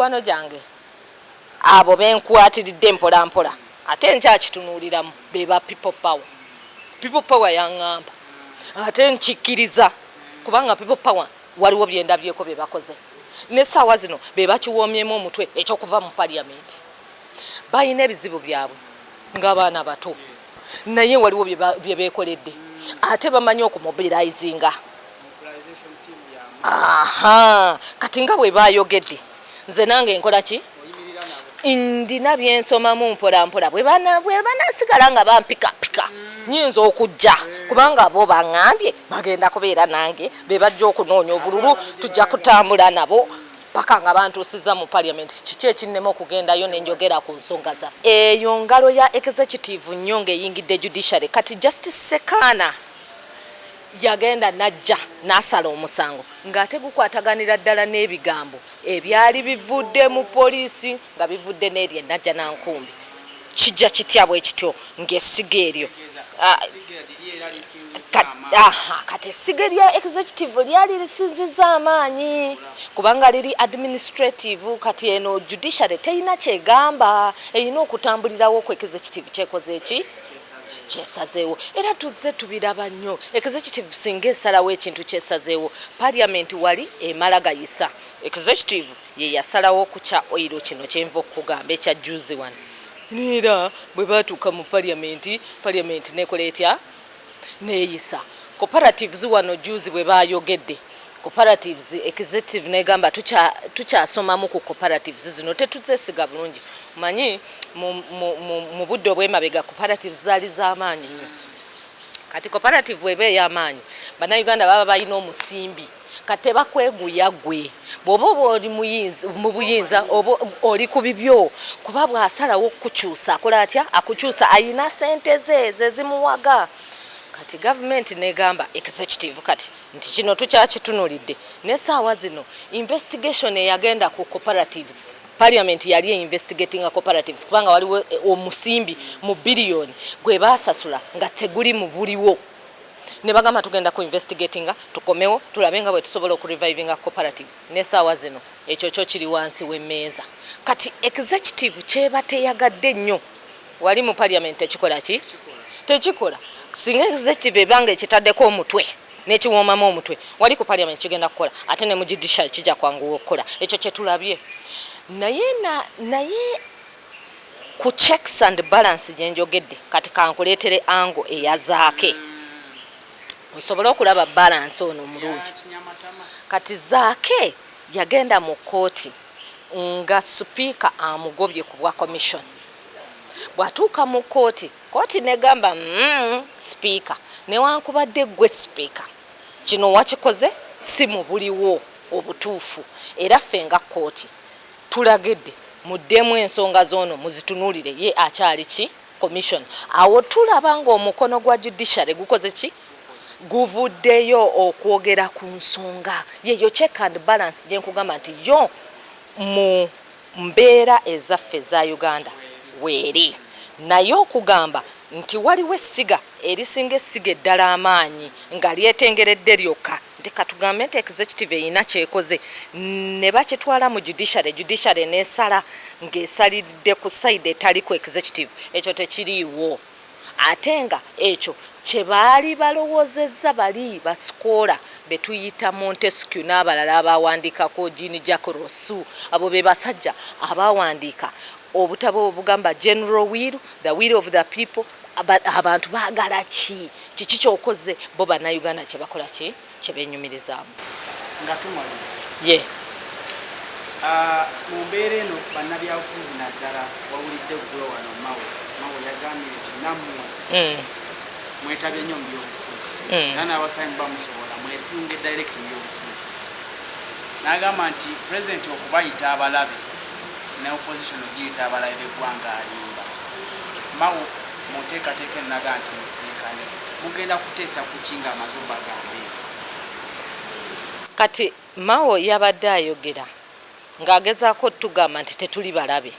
Wano jange abo benkwatiridde mpola mpola ate nkyakitunuuliramu beba people power yaŋŋamba ate nkikkiriza kubanga people power waliwo byendabyeko bye bakoze n'essaawa zino be bakiwoomyemu omutwe ekyokuva mu parliament balina ebizibu byabwe ng'abaana bato naye waliwo bye beekoledde ate bamanyi okumobilizinga kati nga bwe baayogedde nze nange nkola ki ndina byensomamu mpola mpola bwe banasigala nga bampikapika nyinza okujja kubanga bo baŋŋambye bagenda kubeera nange be bajja okunoonya obululu tujja kutambula nabo paka nga bantuusiza mu parliament kiki ekinnema okugendayo nenjogera ku nsonga zaffe eyo ngalo ya executive nnyo ng'eyingidde judiciary kati justice Sekaana yagenda najja n'asala omusango ng'ate gukwataganira ddala n'ebigambo ebyali bivudde mu poliisi nga bivudde n'eryo najja nankumbi kijja kitya bwe kityo ng'essiga eryo kati essiga lya executive lyali lisinziza amaanyi kubanga liri administrative kati eno judiciary terina kyegamba erina okutambulirawo ku executive kyekoze eki kyesazeewo era tuzze tubiraba nnyo executive singa esalawo ekintu kyesazeewo parliament wali emala gayisa executive ye yasalawo okukya oyiro kino kyenva okugamba ekya juzi wano neera bwe batuuka mu parliament nekola etya neeyisa cooperatives wano juzi bwe bayogedde cooperatives executive negamba tukyasomamu ku cooperatives zino tetuzesiga bulungi manyi mu budde obw'emabega cooperatives zaali z'amaanyi nnyo kati cooperative bweba ey'amaanyi bannayuganda baba balina omusimbi kati bakweguya gwe bw'oba oli mu buyinza oba oli ku bibyo kuba bw'asalawo okukyusa akola atya akukyusa ayina sente ze zimuwaga kati gavumenti negamba executive kati nti kino tukyakitunulidde n'essaawa zino investigation eyagenda ku cooperatives parliament yali investigating cooperatives kubanga waliwo omusimbi mu billion gwe basasula nga teguli mu buliwo ne bagamba tugenda ku investigatinga tukomewo tulabe nga bwe tusobola okurevivinga cooperatives n'essaawa zino ekyo kyo kiri wansi w'emmeeza kati executive kyeba teyagadde nnyo wali mu parliament tekikola ki tekikola singa executive ebanga ekitaddeko omutwe n'ekiwoomamu omutwe wali ku parliament kigenda kukola ate ne mu judiciary kijja kwanguwa okukola ekyo kye tulabye naye ku checks and balance gye njogedde kati kankuleetere ango eyazaake osobola okulaba balance ono omulungi kati zaake yagenda mu kooti nga sipiika amugobye ku bwa commission bw'atuuka mu kooti negamba sipiika newankubadde gwe sipiika kino wakikoze si mu buliwo obutuufu era ffe nga kooti tulagedde muddemu ensonga z'ono muzitunuulire ye akyali ki commission awo tulaba ng'omukono gwa judiciary gukoze ki guvuddeyo okwogera ku nsonga yeyo check and balance gye nkugamba nti yo mu mbeera ezaffe za Uganda weeri naye okugamba nti waliwo essiga erisinga essiga eddala amaanyi nga lyetengeredde lyokka nti katugambe nti executive eyina kyekoze ne bakitwala mu judiciary n'esala ng'esalidde ku side etali ku executive ekyo tekiriiwo ate nga ekyo kye baali balowoozezza bali basikoola be tuyita Montesquieu n'abalala abawandiikako Jean Jacques Rousseau abo be basajja abawandiika obutabo obugamba general will, the will of the people abantu baagala kiki kyokoze bo bannayuganda kye bakola ki kye beenyumirizaamu nga tumaliza ye mu mbeera eno bannabyabufuzi naddala wawulidde ggulo wano mawe yagambye nti nammwe mwetabye nnyo mu byobufuzi era n'abasami bamusobola mwetunge direct mu byobufuzi n'agamba nti pulezidenti okubayita abalabe ne opposition ogiyita abalabe b'eggwanga alimba mawo muteekateeka ennaga nti musinkane mugenda kuteesa ku kinga amaze obagambe kati mawo yabadde ayogera ng'agezaako tugamba nti tetuli balabe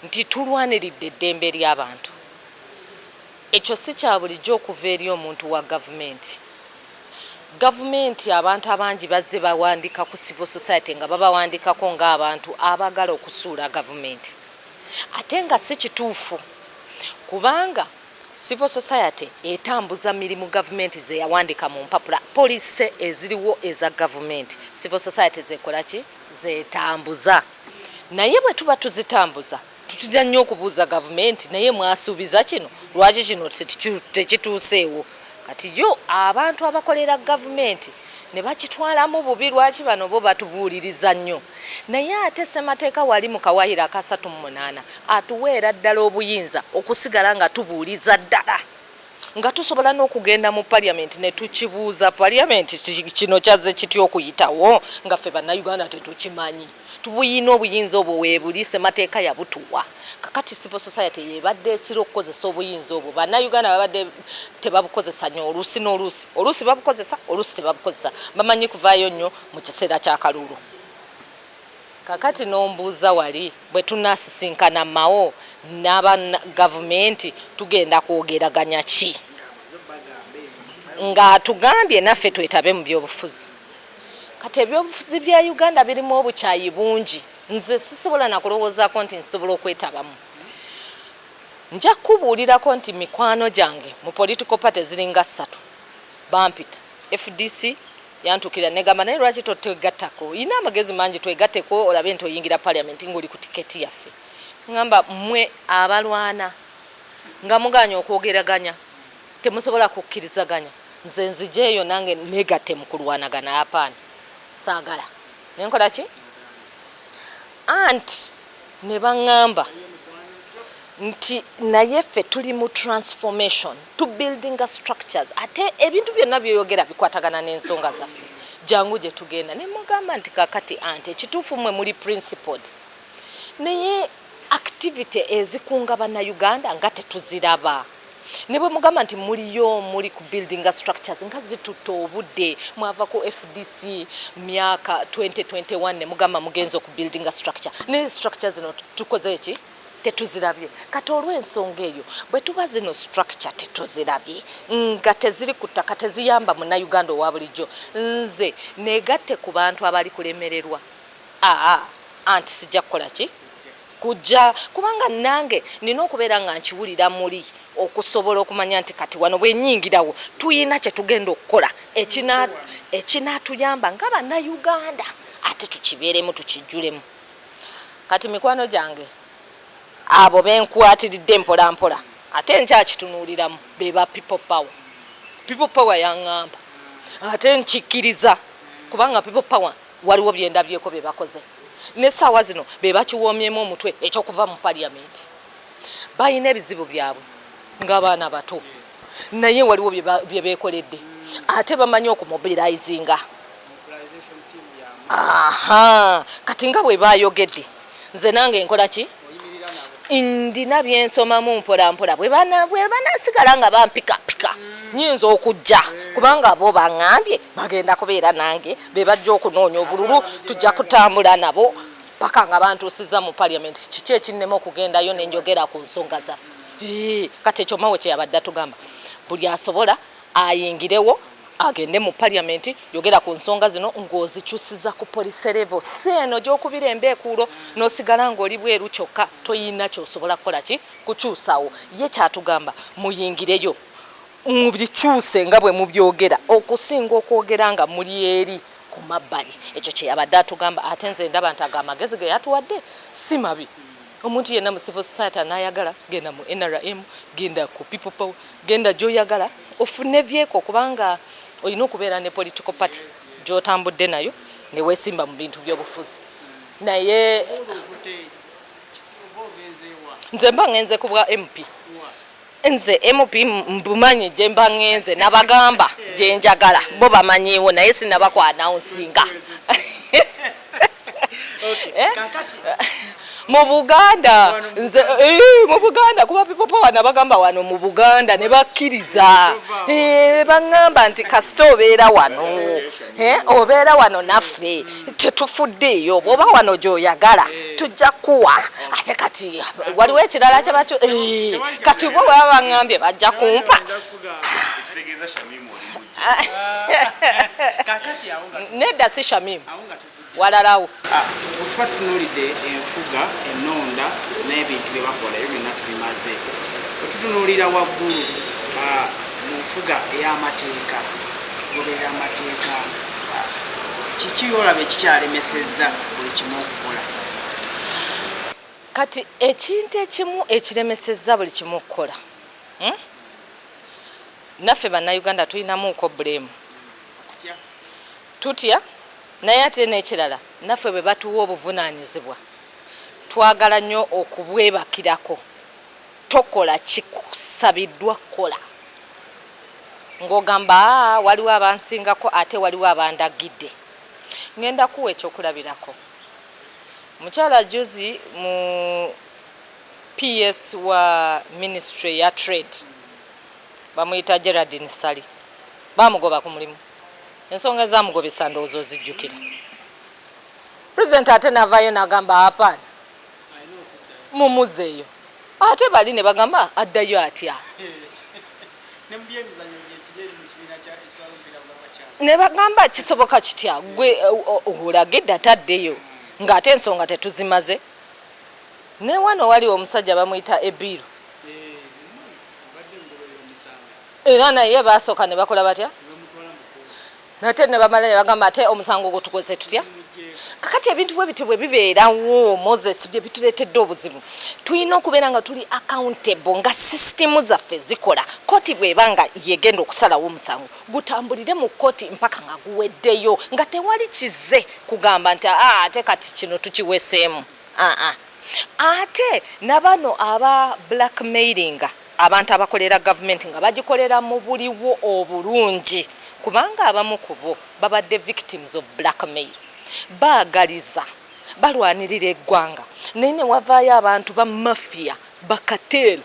nti tulwaniridde eddembe ly'abantu ekyo si kya bulijjo okuva eri omuntu wa gavumenti gavumenti abantu abangi bazze bawandika ku civil society nga babawandikako ng'abantu abagala okusuula gavumenti ate nga si kituufu kubanga civil society etambuza mirimu gavumenti ze yawandika mu mpapula police eziriwo eza gavumenti civil society zekola ki zetambuza naye bwe tuba tuzitambuza tutujja nnyo okubuuza gavumenti naye mwasuubiza kino lwaki kino tekituuseewo kati yo abantu abakolera gavumenti ne bakitwalamu bubi lwaki bano bo batubuuliriza nnyo naye ate ssemateeka wali mu kawaayiro aka 38 atuweera ddala obuyinza okusigala nga tubuuliza ddala nga tusobola n'okugenda mu parliament ne tukibuuza parliament kino kyazze kitya okuyitawo nga ffe bannayuganda tetukimanyi tubuyina obuyinza obwo weebuli ssemateeka yabutuwa kakati civil society yebadde esira okukozesa obuyinza obwo bannayuganda babadde tebabukozesa nnyo oluusi babukozesa oluusi tebabukozesa bamanyi kuvaayo nnyo mu kiseera ky'akalulu kakati n'ombuuza wali bwe tunaasisinkana mawo n'aba gavumenti tugenda kwogeraganya ki ng'atugambye naffe twetabe mu byobufuzi kati ebyobufuzi bya Uganda birimu obukyayi bungi nze sisobola nakulowoozaako nti nsobola okwetabamu nja kubuulirako nti mikwano gyange mu political party ziringa 3 bampita FDC yantukira negamba naye lwaki totegattako ina amagezi mangi twegatteko olabe nti oyingira parliament ng'oli ku tiketi yaffe ngamba mmwe abalwana nga muganya okwogeraganya temusobola kukkirizaganya nze nzijeeyo nange negatte mu kulwanagana apaani saagala nenkola ki anti ne baŋŋamba nti naye ffe tuli mu transformation to building structures ate ebintu byonna byoyogera bikwatagana n'ensonga zaffe jangu gye tugenda ne mugamba nti kakati anti ekituufu mmwe muli principled naye activity ezikunga bannayuganda nga tetuziraba ne bwe mugamba nti muliyo muli ku building structures nga zitutta obudde mwava ku FDC myaka 2021 ne mugamba mugenzo ku building structure ne structures zino tukoze eki tetuzirabye kati olw'ensonga eyo bwe tuba zino structure tetuzirabye nga teziri ku ttaka teziyamba munnayuganda owa bulijjo nze negatte ku bantu abali kulemererwa anti sijja kukola ki kujja kubanga nange nina okubeera nga nkiwulira muli okusobola okumanya nti kati wano bwenyingirawo tuyina kye tugenda okukola ekinaatuyamba nga bannayuganda ate tukibeeremu tukijjulemu kati mikwano gyange abo benkwatiridde mpolampola ate nkyakitunuuliramu beba people power yaŋŋamba ate nkikkiriza kubanga people power waliwo byendabyeko bye bakoze n'essaawa zino be bakiwoomyemu omutwe ekyokuva mu parliament balina ebizibu byabwe ng'abaana bato naye waliwo bye beekoledde ate bamanyi okumobilizinga kati nga bwe baayogedde nze nange nkola ki ndina byensomamu mpolampola bwe banaasigala nga bampikapika nyinza okujja kubanga bo baŋŋambye bagenda kubeera nange be bajja okunoonya obululu tujja kutambula nabo paka nga bantuusiza mu parliament kiki ekinnema okugendayo nenjogera ku nsonga zaffe kati ekyo mawe kye yabadde atugamba buli asobola ayingirewo agende mu parliament yogera ku nsonga zino ng'ozikyusiza ku police level seeno gy'okubira embeekuulo n'osigala ng'oli bweru kyokka toyina ky'osobola kukola ki kukyusawo ye kyatugamba muyingireyo mubikyuse nga bwe mubyogera okusinga okwogera nga muli eri ku mabbali ekyo kye yabadde atugamba ate nze ndaba nti ago amagezi ge yatuwadde si mabi omuntu yenna mu civil society anayagala genda mu NRM genda ku people power genda gy'oyagala ofune vyeko kubanga olina okubeera ne political party gy'otambudde nayo ne weesimba mu bintu by'obufuzi naye nze mba ngenze ku bwa MP nze MP mbumanyi gye mba ngenze nabagamba gye njagala bo bamanyiiwo naye sinaba ku announcinga mu Buganda nze mu Buganda kuba people power nabagamba wano mu Buganda ne bakkiriza baŋŋamba nti kasita obeera wano obeera wano naffe tetufuddeeyo bw'oba wano gy'oyagala tujja kuwa ate kati waliwo ekirala kyebakyo kati bo baba baŋŋambye bajja kumpa kakati awunga nedda si Shamim walalawo okuba tutunuulidde enfuga ennonda n'ebintu bye bakola ebyo byonna tubimaze otutunuulira waggulu mu nfuga ey'amateeka goberera amateeka kiki olaba ekikyalemesezza buli kimu okukola kati ekintu ekimu ekiremesezza buli kimu okukola naffe bannayuganda tulinamuuko bulemu tutya naye ate n'ekirala naffe bwe batuwa obuvunaanyizibwa twagala nnyo okubwebakirako tokola kikusabiddwa kukola ng'ogamba waliwo abansingako ate waliwo abandagidde ngenda kuwa ekyokulabirako mukyala juzi mu PS wa Ministry ya Trade bamuyita Geraldine Sali bamugoba ku mulimu ensonga zamugobesa ndowooza ozijjukira President ate navayo n'agamba hapana mumuzeeyo ate bali ne bagamba addayo atya ne bagamba kisoboka kitya gwe olagedde ataddeyo ng'ate ensonga tetuzimaze ne wano waliwo omusajja bamuyita ebiru era naye basooka ne bakola batya nate ne bamala ne bagamba ate omusango gutukoze tutya kakati ebintu bwe bityo bwe bibeerawo Moses bye bituleetedde obuzibu tulina okubeera nga tuli accountable nga sisitemu zaffe zikola kooti bw'ebanga yegenda okusalawo omusango gutambulire mu kooti mpaka nga guweddeyo nga tewali kize kugamba nti ate kati kino tukiweseemu ate nabano aba blackmailing abantu abakolera gavumenti nga bagikolera mu buliwo obulungi kubanga abamu ku bo babadde victims of blackmail baagaliza balwanirira eggwanga naye ne wavaayo abantu ba mafia bakateero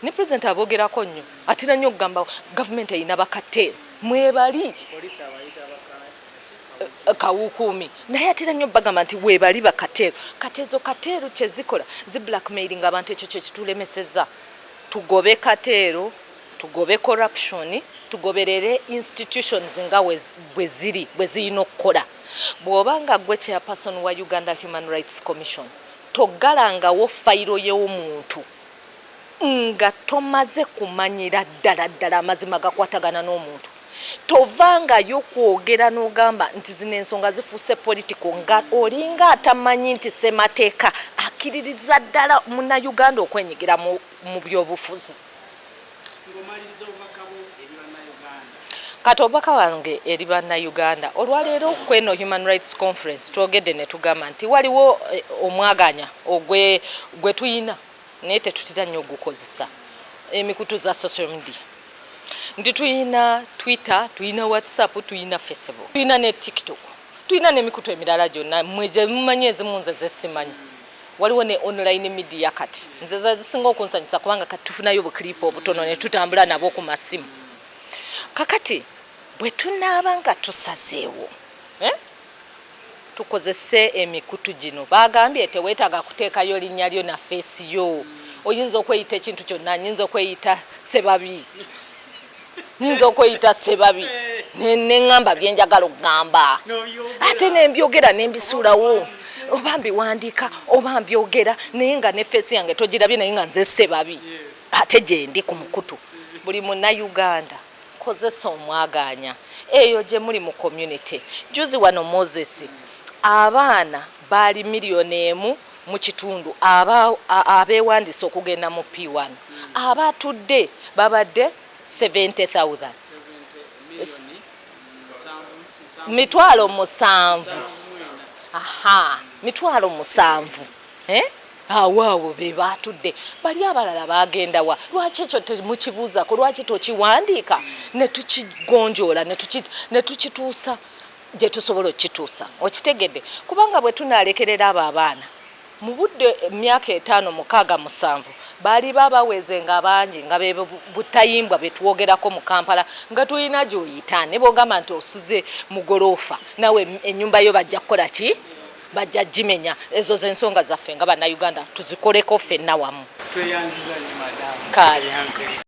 ne president aboogerako nnyo atera nnyo okugamba gavumenti erina bakateero mwebali kawukuumi naye atera nnyo bagamba nti weebali bakateero kati ezo kateero kyezikola zi blackmailing abantu ekyo kye kitulemeseza tugobe kateero tugobe corruption tugoberere institutions nga bwe zirina okukola bw'obanga gwe chairperson wa Uganda Human Rights Commission togalangawo fayiro y'omuntu nga tomaze kumanyira ddala amazima gakwatagana n'omuntu tovangayo kwogera n'ogamba nti zino ensonga zifuuse political nga olinga atamanyi nti semateeka akkiririza ddala munnayuganda okwenyigira mu byobufuzi kati obubaka wange eri bannayuganda olwaleero kweno Human Rights Conference twogedde ne tugamba nti waliwo omwaganya gwe tuyina naye tetutira nnyo ogukozesa emikutu za social media nti tuyina Twitter, tuyina WhatsApp, tuyina Facebook, tuyina ne TikTok, tuyina n'emikutu emirala gyonna mweje mumanyi ezimu nze zesimanyi waliwo ne online media kati nze zisinga okunsanyusa kubanga kati tufunayo obukilipu obutono ne tutambula nabo ku masimu kakati bwe tunaaba nga tusazeewo tukozese emikutu gino bagambye teweetaaga kuteekayo linnya lyo na feesi yo oyinza okweyita ekintu kyonna nyinza okweyita sebabi neŋŋamba byenjagala okugamba ate nembyogera nembisuulawo oba mbiwandiika oba mbyogera naye nga ne feesi yange togirabye naye nga nze sebabi ate gye ndi ku mukutu buli munnayuganda kozesa omwaganya eyo gye muli mu community juzi wano Moses abaana baali miliyoni emu mu kitundu abeewandisa okugenda mu P1 abatudde babadde 70,000 mitwalo musanvu mitwalo musanvu awaawo be batudde bali abalala bagenda wa lwaki ekyo temukibuuzako lwaki tokiwandiika ne tukigonjoola ne tukituusa gye tusobola okituusa okitegedde kubanga bwe tunalekerera abo abaana mu budde emyaka 5, 6, 7 bali babaweze nga bangi nga be butayimbwa betwogerako mu Kampala nga tulina gy'oyita ne bogamba nti osuze mu goloofa nawe ennyumba yo bajja kukola ki bajja gimenya ezo z'ensonga zaffe nga bannayuganda tuzikoleko ffenna wamu tweyanziza nnyo madamu kale